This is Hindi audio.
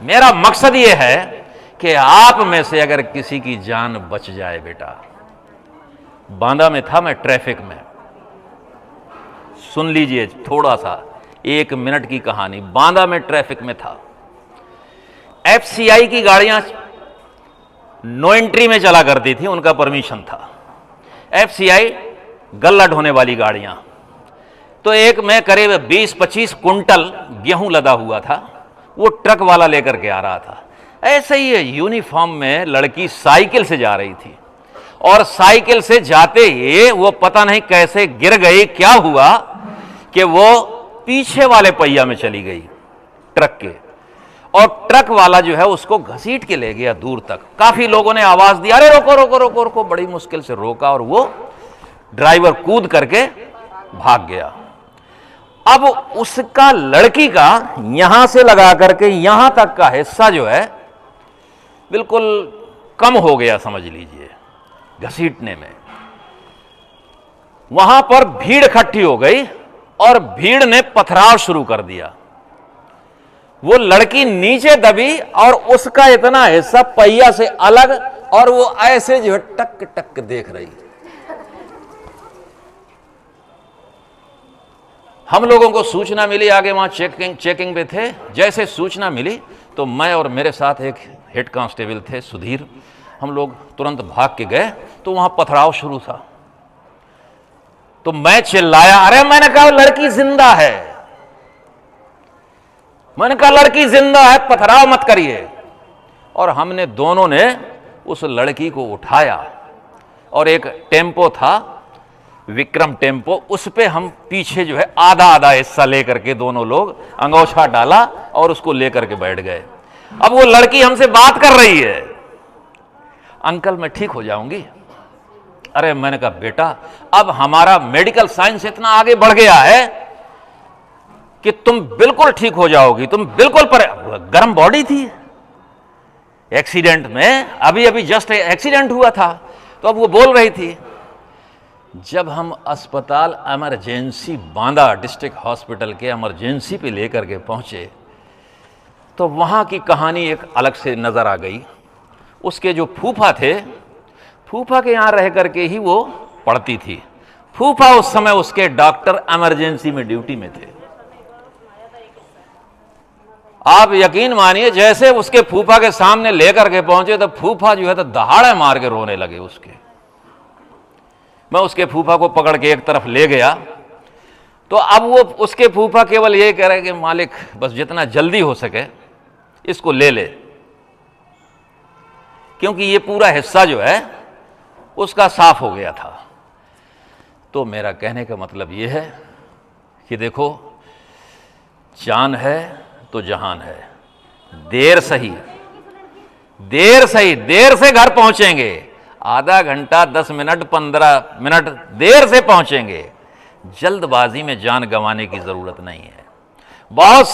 मेरा मकसद ये है कि आप में से अगर किसी की जान बच जाए। बेटा, बांदा में था मैं, ट्रैफिक में, सुन लीजिए थोड़ा सा, 1 मिनट की कहानी। बांदा में ट्रैफिक में था, एफसीआई की गाड़ियां नो एंट्री में चला करती थी, उनका परमिशन था। एफसीआई गल्ला ढोने वाली गाड़ियां, तो एक में करीब 20-25 कुंटल गेहूं लदा हुआ था, वो ट्रक वाला लेकर के आ रहा था। ऐसे ही यूनिफॉर्म में लड़की साइकिल से जा रही थी, और साइकिल से जाते ही वो पता नहीं कैसे गिर गई, क्या हुआ कि वो पीछे वाले पहिया में चली गई ट्रक के, और ट्रक वाला जो है उसको घसीट के ले गया दूर तक। काफी लोगों ने आवाज दी, अरे रोको रोको रोको रोको। बड़ी मुश्किल से रोका और वो ड्राइवर कूद करके भाग गया। अब उसका, लड़की का यहां से लगा करके यहां तक का हिस्सा जो है बिल्कुल कम हो गया, समझ लीजिए, घसीटने में। वहां पर भीड़ इकट्ठी हो गई और भीड़ ने पथराव शुरू कर दिया। वो लड़की नीचे दबी और उसका इतना हिस्सा पहिया से अलग, और वो ऐसे जो है टक टक देख रही। हम लोगों को सूचना मिली, आगे वहां चेकिंग पे थे। जैसे सूचना मिली तो मैं और मेरे साथ एक हेड कांस्टेबल थे, सुधीर, हम लोग तुरंत भाग के गए। तो वहां पथराव शुरू था। तो मैं चिल्लाया, अरे मैंने कहा लड़की जिंदा है, मैंने कहा लड़की जिंदा है, पथराव मत करिए। और हमने दोनों ने उस लड़की को उठाया, और एक टेम्पो था, विक्रम टेम्पो, उस पे हम पीछे जो है आधा आधा हिस्सा लेकर के दोनों लोग अंगोछा डाला और उसको लेकर के बैठ गए। अब वो लड़की हमसे बात कर रही है, अंकल मैं ठीक हो जाऊंगी। अरे मैंने कहा बेटा, अब हमारा मेडिकल साइंस इतना आगे बढ़ गया है कि तुम बिल्कुल ठीक हो जाओगी, तुम बिल्कुल। गर्म बॉडी थी, एक्सीडेंट में, अभी अभी जस्ट एक्सीडेंट हुआ था। तो अब वो बोल रही थी। जब हम अस्पताल इमरजेंसी, बांदा डिस्ट्रिक्ट हॉस्पिटल के इमरजेंसी पे लेकर के पहुंचे, तो वहां की कहानी एक अलग से नजर आ गई। उसके जो फूफा थे, फूफा के यहां रह करके ही वो पढ़ती थी। फूफा उस समय उसके डॉक्टर इमरजेंसी में ड्यूटी में थे। आप यकीन मानिए, जैसे उसके फूफा के सामने लेकर के पहुंचे तो फूफा जो है तो दहाड़े मार के रोने लगे उसके। मैं उसके फूफा को पकड़ के एक तरफ ले गया, तो अब वो उसके फूफा केवल ये कह रहे कि मालिक बस जितना जल्दी हो सके इसको ले ले, क्योंकि ये पूरा हिस्सा जो है उसका साफ हो गया था। तो मेरा कहने का मतलब ये है कि देखो, जान है तो जहान है। देर सही, देर सही, देर से घर पहुंचेंगे, आधा घंटा, 10 मिनट, 15 मिनट देर से पहुंचेंगे। जल्दबाजी में जान गंवाने की जरूरत नहीं है। बहुत